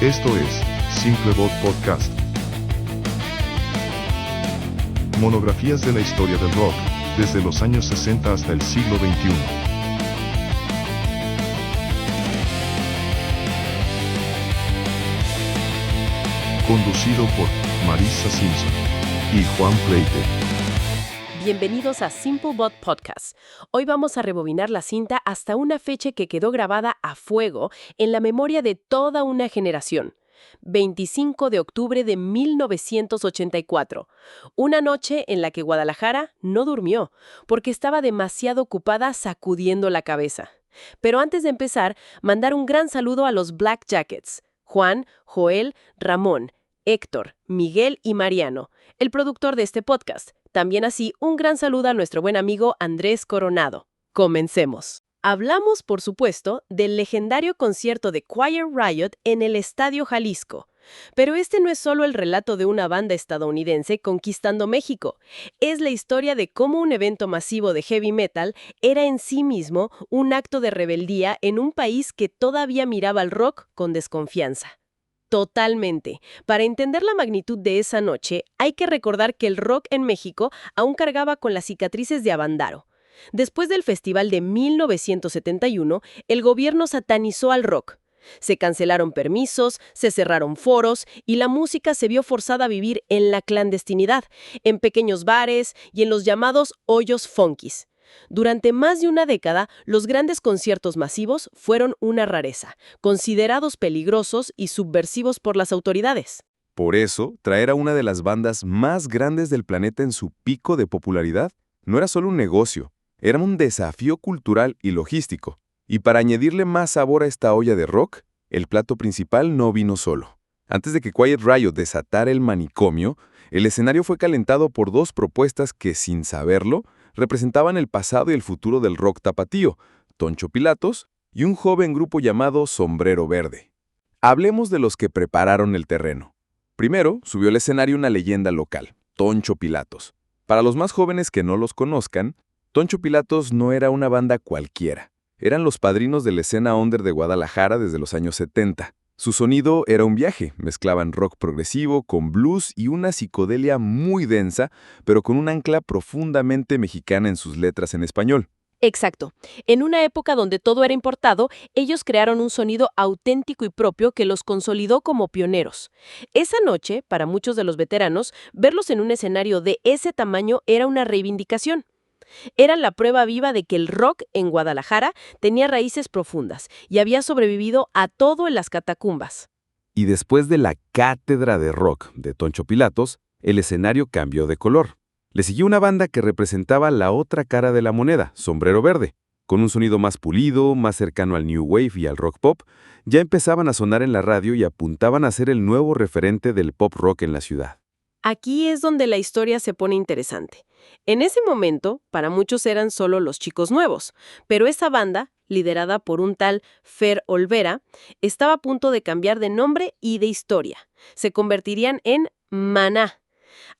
Esto es Simplebot Podcast. Monografías de la historia del rock, desde los años 60 hasta el siglo XXI. Conducido por Marissa Simpson y Juan Pleite. Bienvenidos a Simplebot Podcast. Hoy vamos a rebobinar la cinta hasta una fecha que quedó grabada a fuego en la memoria de toda una generación. 25 de octubre de 1984. Una noche en la que Guadalajara no durmió, porque estaba demasiado ocupada sacudiendo la cabeza. Pero antes de empezar, mandar un gran saludo a los Black Jackets: Juan, Joel, Ramón, Héctor, Miguel y Mariano, el productor de este podcast. También así, un gran saludo a nuestro buen amigo Andrés Coronado. Comencemos. Hablamos, por supuesto, del legendario concierto de Quiet Riot en el Estadio Jalisco. Pero este no es solo el relato de una banda estadounidense conquistando México. Es la historia de cómo un evento masivo de heavy metal era en sí mismo un acto de rebeldía en un país que todavía miraba al rock con desconfianza. Totalmente. Para entender la magnitud de esa noche, hay que recordar que el rock en México aún cargaba con las cicatrices de Avándaro. Después del festival de 1971, el gobierno satanizó al rock. Se cancelaron permisos, se cerraron foros y la música se vio forzada a vivir en la clandestinidad, en pequeños bares y en los llamados hoyos funkis. Durante más de una década, los grandes conciertos masivos fueron una rareza, considerados peligrosos y subversivos por las autoridades. Por eso, traer a una de las bandas más grandes del planeta en su pico de popularidad no era solo un negocio, era un desafío cultural y logístico. Y para añadirle más sabor a esta olla de rock, el plato principal no vino solo. Antes de que Quiet Riot desatara el manicomio, el escenario fue calentado por dos propuestas que, sin saberlo, representaban el pasado y el futuro del rock tapatío, Toncho Pilatos y un joven grupo llamado Sombrero Verde. Hablemos de los que prepararon el terreno. Primero, subió al escenario una leyenda local, Toncho Pilatos. Para los más jóvenes que no los conozcan, Toncho Pilatos no era una banda cualquiera. Eran los padrinos de la escena under de Guadalajara desde los años 70. Su sonido era un viaje, mezclaban rock progresivo con blues y una psicodelia muy densa, pero con un ancla profundamente mexicana en sus letras en español. Exacto. En una época donde todo era importado, ellos crearon un sonido auténtico y propio que los consolidó como pioneros. Esa noche, para muchos de los veteranos, verlos en un escenario de ese tamaño era una reivindicación. Eran la prueba viva de que el rock en Guadalajara tenía raíces profundas y había sobrevivido a todo en las catacumbas. Y después de la cátedra de rock de Toncho Pilatos, el escenario cambió de color. Le siguió una banda que representaba la otra cara de la moneda, Sombrero Verde. Con un sonido más pulido, más cercano al new wave y al rock pop, ya empezaban a sonar en la radio y apuntaban a ser el nuevo referente del pop rock en la ciudad. Aquí es donde la historia se pone interesante. En ese momento, para muchos eran solo los chicos nuevos, pero esa banda, liderada por un tal Fer Olvera, estaba a punto de cambiar de nombre y de historia. Se convertirían en Maná.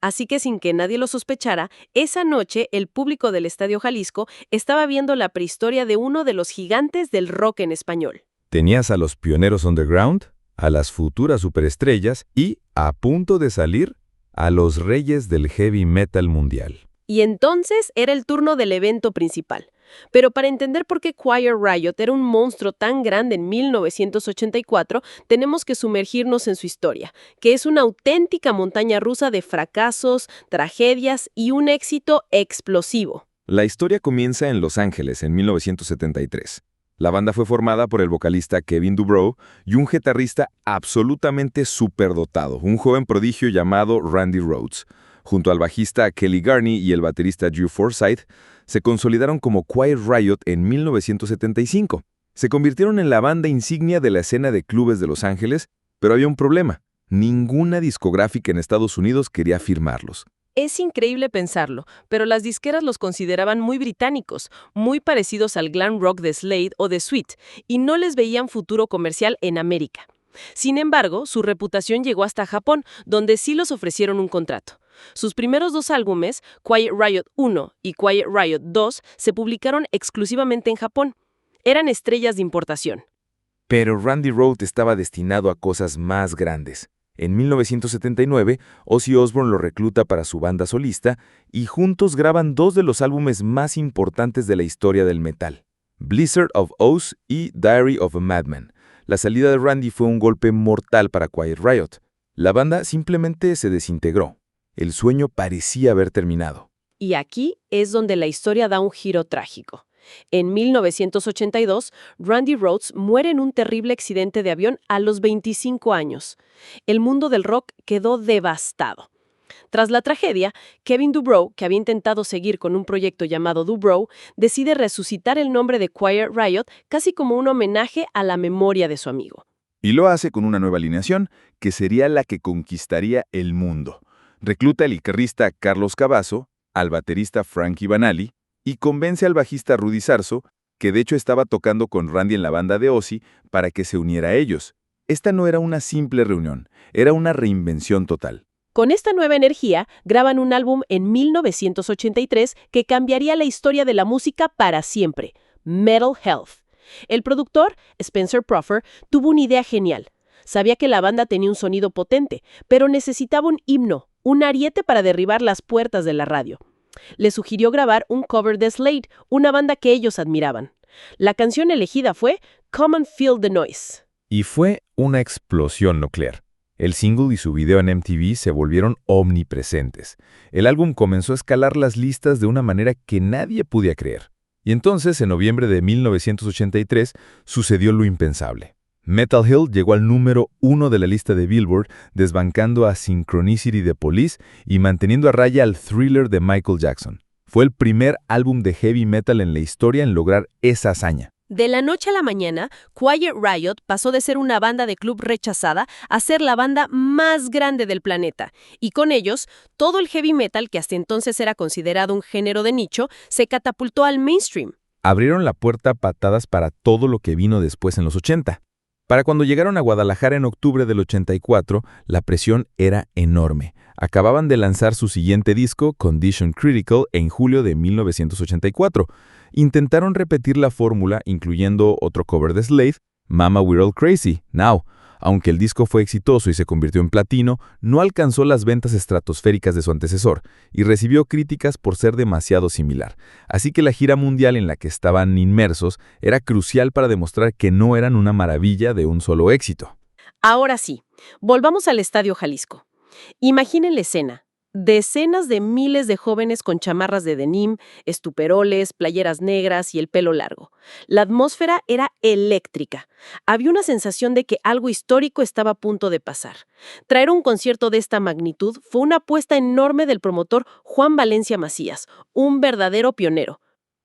Así que sin que nadie lo sospechara, esa noche el público del Estadio Jalisco estaba viendo la prehistoria de uno de los gigantes del rock en español. Tenías a los pioneros underground, a las futuras superestrellas y, a punto de salir, a los reyes del heavy metal mundial. Y entonces era el turno del evento principal. Pero para entender por qué Quiet Riot era un monstruo tan grande en 1984, tenemos que sumergirnos en su historia, que es una auténtica montaña rusa de fracasos, tragedias y un éxito explosivo. La historia comienza en Los Ángeles en 1973. La banda fue formada por el vocalista Kevin DuBrow y un guitarrista absolutamente superdotado, un joven prodigio llamado Randy Rhoads. Junto al bajista Kelly Garni y el baterista Drew Forsythe, se consolidaron como Quiet Riot en 1975. Se convirtieron en la banda insignia de la escena de clubes de Los Ángeles, pero había un problema. Ninguna discográfica en Estados Unidos quería firmarlos. Es increíble pensarlo, pero las disqueras los consideraban muy británicos, muy parecidos al glam rock de Slade o de Sweet, y no les veían futuro comercial en América. Sin embargo, su reputación llegó hasta Japón, donde sí los ofrecieron un contrato. Sus primeros dos álbumes, Quiet Riot 1 y Quiet Riot 2, se publicaron exclusivamente en Japón. Eran estrellas de importación. Pero Randy Rhoads estaba destinado a cosas más grandes. En 1979, Ozzy Osbourne lo recluta para su banda solista y juntos graban dos de los álbumes más importantes de la historia del metal, Blizzard of Oz y Diary of a Madman. La salida de Randy fue un golpe mortal para Quiet Riot. La banda simplemente se desintegró. El sueño parecía haber terminado. Y aquí es donde la historia da un giro trágico. En 1982, Randy Rhoads muere en un terrible accidente de avión a los 25 años. El mundo del rock quedó devastado. Tras la tragedia, Kevin DuBrow, que había intentado seguir con un proyecto llamado DuBrow, decide resucitar el nombre de Quiet Riot casi como un homenaje a la memoria de su amigo. Y lo hace con una nueva alineación, que sería la que conquistaría el mundo. Recluta al guitarrista Carlos Cavazo, al baterista Frankie Banali, y convence al bajista Rudy Sarzo, que de hecho estaba tocando con Randy en la banda de Ozzy, para que se uniera a ellos. Esta no era una simple reunión, era una reinvención total. Con esta nueva energía, graban un álbum en 1983 que cambiaría la historia de la música para siempre, Metal Health. El productor, Spencer Proffer, tuvo una idea genial. Sabía que la banda tenía un sonido potente, pero necesitaba un himno, un ariete para derribar las puertas de la radio. Le sugirió grabar un cover de Slade, una banda que ellos admiraban. La canción elegida fue Come and Feel the Noise. Y fue una explosión nuclear. El single y su video en MTV se volvieron omnipresentes. El álbum comenzó a escalar las listas de una manera que nadie podía creer. Y entonces, en noviembre de 1983, sucedió lo impensable. Metal Hill llegó al número 1 de la lista de Billboard, desbancando a Synchronicity de Police y manteniendo a raya al Thriller de Michael Jackson. Fue el primer álbum de heavy metal en la historia en lograr esa hazaña. De la noche a la mañana, Quiet Riot pasó de ser una banda de club rechazada a ser la banda más grande del planeta. Y con ellos, todo el heavy metal, que hasta entonces era considerado un género de nicho, se catapultó al mainstream. Abrieron la puerta a patadas para todo lo que vino después en los 80. Para cuando llegaron a Guadalajara en octubre del 84, la presión era enorme. Acababan de lanzar su siguiente disco, Condition Critical, en julio de 1984. Intentaron repetir la fórmula, incluyendo otro cover de Slade, Mama We're All Crazy, Now. Aunque el disco fue exitoso y se convirtió en platino, no alcanzó las ventas estratosféricas de su antecesor y recibió críticas por ser demasiado similar. Así que la gira mundial en la que estaban inmersos era crucial para demostrar que no eran una maravilla de un solo éxito. Ahora sí, volvamos al Estadio Jalisco. Imaginen la escena. Decenas de miles de jóvenes con chamarras de denim, estuperoles, playeras negras y el pelo largo. La atmósfera era eléctrica. Había una sensación de que algo histórico estaba a punto de pasar. Traer un concierto de esta magnitud fue una apuesta enorme del promotor Juan Valencia Macías, un verdadero pionero.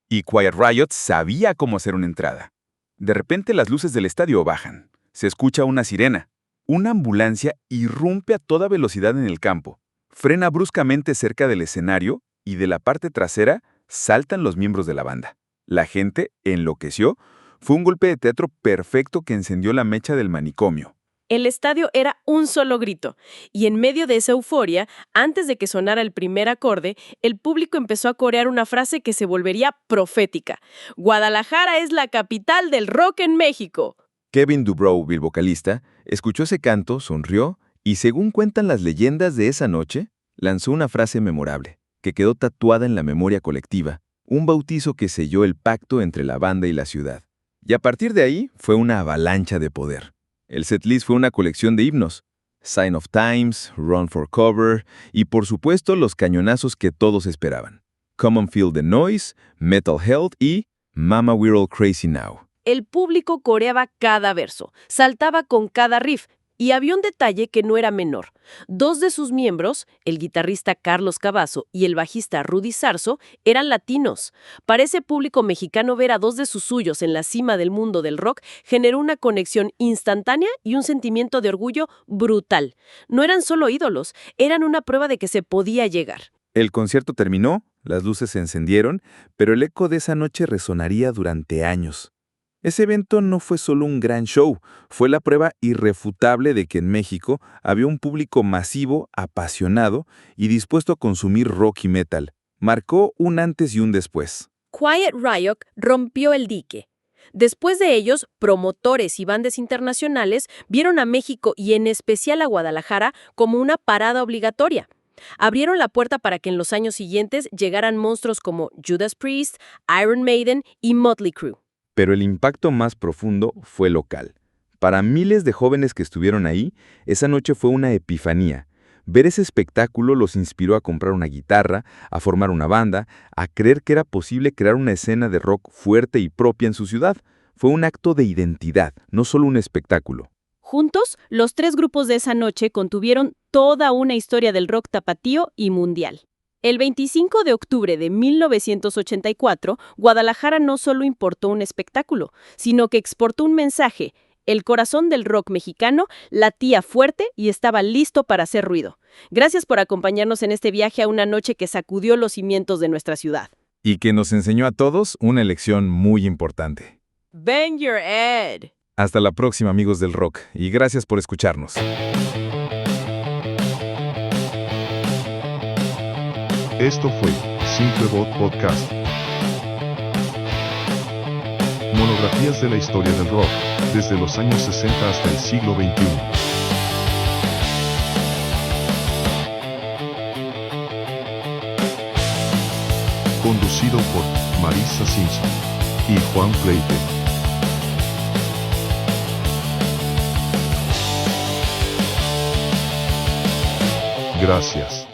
Y Quiet Riot sabía cómo hacer una entrada. De repente las luces del estadio bajan. Se escucha una sirena. Una ambulancia irrumpe a toda velocidad en el campo. Frena bruscamente cerca del escenario y de la parte trasera saltan los miembros de la banda. La gente enloqueció. Fue un golpe de teatro perfecto que encendió la mecha del manicomio. El estadio era un solo grito, y en medio de esa euforia, antes de que sonara el primer acorde, el público empezó a corear una frase que se volvería profética. Guadalajara es la capital del rock en México. Kevin DuBrow, el vocalista, escuchó ese canto, sonrió y, según cuentan las leyendas de esa noche, lanzó una frase memorable, que quedó tatuada en la memoria colectiva, un bautizo que selló el pacto entre la banda y la ciudad. Y a partir de ahí fue una avalancha de poder. El setlist fue una colección de himnos, Sign of Times, Run for Cover y, por supuesto, los cañonazos que todos esperaban. Come and Feel the Noise, Metal Health y Mama We're All Crazy Now. El público coreaba cada verso, saltaba con cada riff, y había un detalle que no era menor. Dos de sus miembros, el guitarrista Carlos Cavazo y el bajista Rudy Sarzo, eran latinos. Para ese público mexicano, ver a dos de sus suyos en la cima del mundo del rock generó una conexión instantánea y un sentimiento de orgullo brutal. No eran solo ídolos, eran una prueba de que se podía llegar. El concierto terminó, las luces se encendieron, pero el eco de esa noche resonaría durante años. Ese evento no fue solo un gran show, fue la prueba irrefutable de que en México había un público masivo, apasionado y dispuesto a consumir rock y metal. Marcó un antes y un después. Quiet Riot rompió el dique. Después de ellos, promotores y bandas internacionales vieron a México y en especial a Guadalajara como una parada obligatoria. Abrieron la puerta para que en los años siguientes llegaran monstruos como Judas Priest, Iron Maiden y Motley Crue. Pero el impacto más profundo fue local. Para miles de jóvenes que estuvieron ahí, esa noche fue una epifanía. Ver ese espectáculo los inspiró a comprar una guitarra, a formar una banda, a creer que era posible crear una escena de rock fuerte y propia en su ciudad. Fue un acto de identidad, no solo un espectáculo. Juntos, los 3 grupos de esa noche contuvieron toda una historia del rock tapatío y mundial. El 25 de octubre de 1984, Guadalajara no solo importó un espectáculo, sino que exportó un mensaje. El corazón del rock mexicano latía fuerte y estaba listo para hacer ruido. Gracias por acompañarnos en este viaje a una noche que sacudió los cimientos de nuestra ciudad. Y que nos enseñó a todos una lección muy importante. Bang your head. Hasta la próxima, amigos del rock, y gracias por escucharnos. Esto fue Simple Bot Podcast. Monografías de la historia del rock, desde los años 60 hasta el siglo XXI. Conducido por Marisa Simpson y Juan Pleite. Gracias.